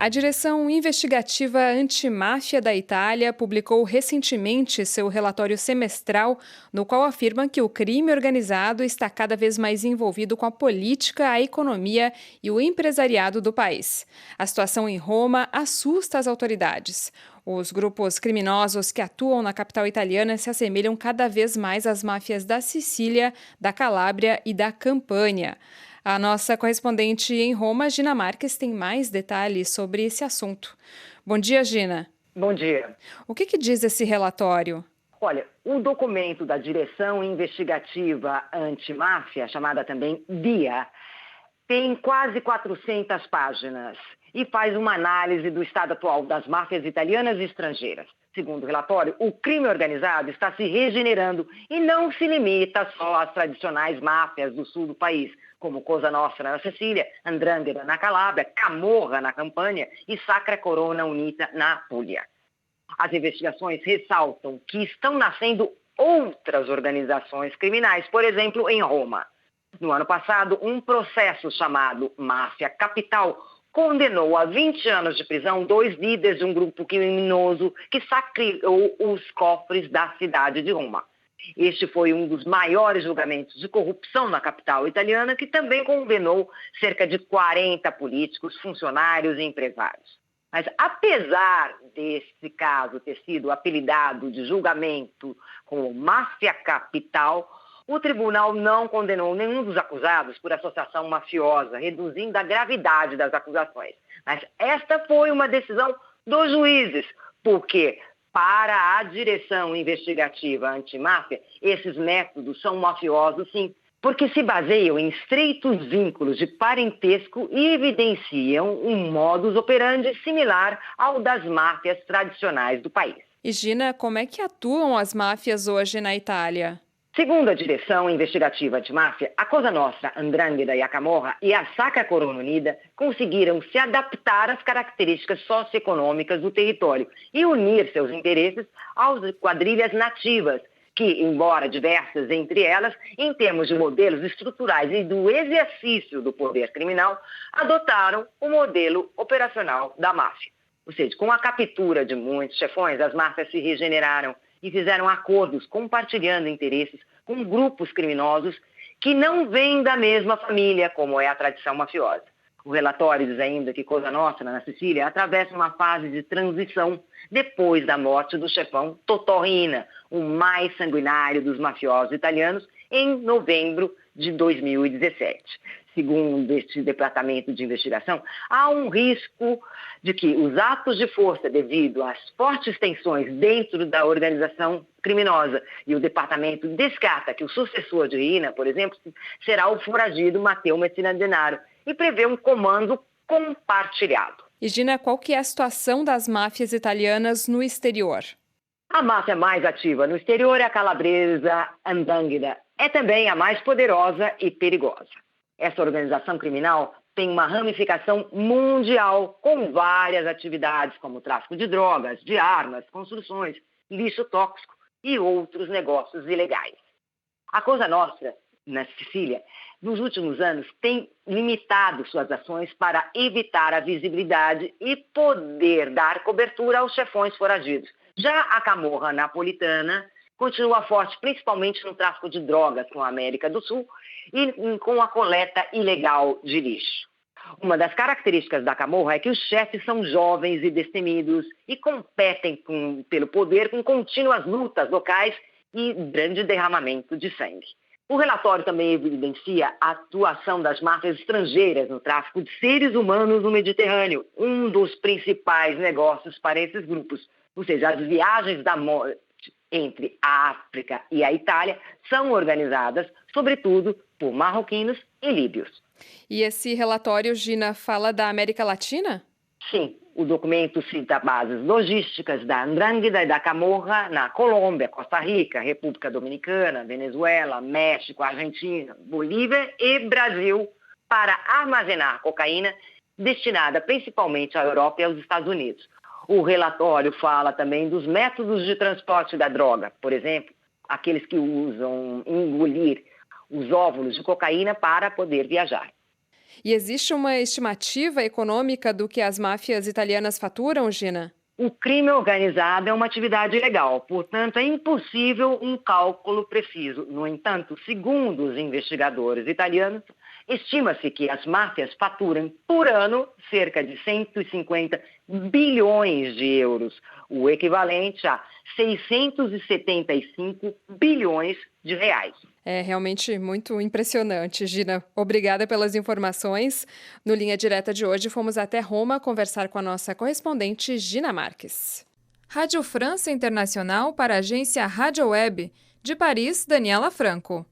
A direção investigativa antimáfia da Itália publicou recentemente seu relatório semestral, no qual afirma que o crime organizado está cada vez mais envolvido com a política, a economia e o empresariado do país. A situação em Roma assusta as autoridades. Os grupos criminosos que atuam na capital italiana se assemelham cada vez mais às máfias da Sicília, da Calábria e da Campânia. A nossa correspondente em Roma, Gina Marques, tem mais detalhes sobre esse assunto. Bom dia, Gina. Bom dia. O que diz esse relatório? Olha, o documento da Direção Investigativa Antimáfia, chamada também DIA, tem quase 400 páginas e faz uma análise do estado atual das máfias italianas e estrangeiras. Segundo o relatório, o crime organizado está se regenerando e não se limita só às tradicionais máfias do sul do país, como Cosa Nostra na Sicília, 'Ndrangheta na Calábria, Camorra na Campânia e Sacra Corona Unita na Puglia. As investigações ressaltam que estão nascendo outras organizações criminais, por exemplo, em Roma. No ano passado, um processo chamado Máfia Capital condenou a 20 anos de prisão 2 líderes de um grupo criminoso que saqueou os cofres da cidade de Roma. Este foi um dos maiores julgamentos de corrupção na capital italiana, que também condenou cerca de 40 políticos, funcionários e empresários. Mas apesar desse caso ter sido apelidado de julgamento como Máfia Capital, o tribunal não condenou nenhum dos acusados por associação mafiosa, reduzindo a gravidade das acusações. Mas esta foi uma decisão dos juízes, porque para a direção investigativa antimáfia, esses métodos são mafiosos, sim, porque se baseiam em estreitos vínculos de parentesco e evidenciam um modus operandi similar ao das máfias tradicionais do país. E, Gina, como é que atuam as máfias hoje na Itália? Segundo a Direção Investigativa Antimáfia, a Cosa Nostra, 'Ndrangheta e a Camorra e a Sacra Corona Unida conseguiram se adaptar às características socioeconômicas do território e unir seus interesses às quadrilhas nativas, que, embora diversas entre elas, em termos de modelos estruturais e do exercício do poder criminal, adotaram o modelo operacional da máfia. Ou seja, com a captura de muitos chefões, as máfias se regeneraram e fizeram acordos compartilhando interesses com grupos criminosos que não vêm da mesma família, como é a tradição mafiosa. O relatório diz ainda que Cosa Nostra, na Sicília, atravessa uma fase de transição depois da morte do chefão Totò Riina, o mais sanguinário dos mafiosos italianos, em novembro de 2017. Segundo este departamento de investigação, há um risco de que os atos de força devido às fortes tensões dentro da organização criminosa, e o departamento descarta que o sucessor de Riina, por exemplo, será o foragido Matteo Messina Denaro, e prevê um comando compartilhado. E, Gina, qual que é a situação das máfias italianas no exterior? A máfia mais ativa no exterior é a calabresa 'Ndrangheta. É também a mais poderosa e perigosa. Essa organização criminal tem uma ramificação mundial com várias atividades, como tráfico de drogas, de armas, construções, lixo tóxico e outros negócios ilegais. A Cosa Nostra, na Sicília, nos últimos anos tem limitado suas ações para evitar a visibilidade e poder dar cobertura aos chefões foragidos. Já a Camorra napolitana continua forte, principalmente no tráfico de drogas com a América do Sul e com a coleta ilegal de lixo. Uma das características da Camorra é que os chefes são jovens e destemidos e competem pelo poder com contínuas lutas locais e grande derramamento de sangue. O relatório também evidencia a atuação das máfias estrangeiras no tráfico de seres humanos no Mediterrâneo, um dos principais negócios para esses grupos. Ou seja, as viagens da morte entre a África e a Itália são organizadas, sobretudo, por marroquinos e líbios. E esse relatório, Gina, fala da América Latina? Sim, o documento cita bases logísticas da 'Ndrangheta e da Camorra na Colômbia, Costa Rica, República Dominicana, Venezuela, México, Argentina, Bolívia e Brasil para armazenar cocaína destinada principalmente à Europa e aos Estados Unidos. O relatório fala também dos métodos de transporte da droga, por exemplo, aqueles que usam engolir os óvulos de cocaína para poder viajar. E existe uma estimativa econômica do que as máfias italianas faturam, Gina? O crime organizado é uma atividade ilegal, portanto, é impossível um cálculo preciso. No entanto, segundo os investigadores italianos, estima-se que as máfias faturam por ano cerca de 150 bilhões de euros, o equivalente a 675 bilhões de reais. É realmente muito impressionante, Gina. Obrigada pelas informações. No Linha Direta de hoje, fomos até Roma conversar com a nossa correspondente, Gina Marques. Rádio França Internacional para a agência Rádio Web. De Paris, Daniela Franco.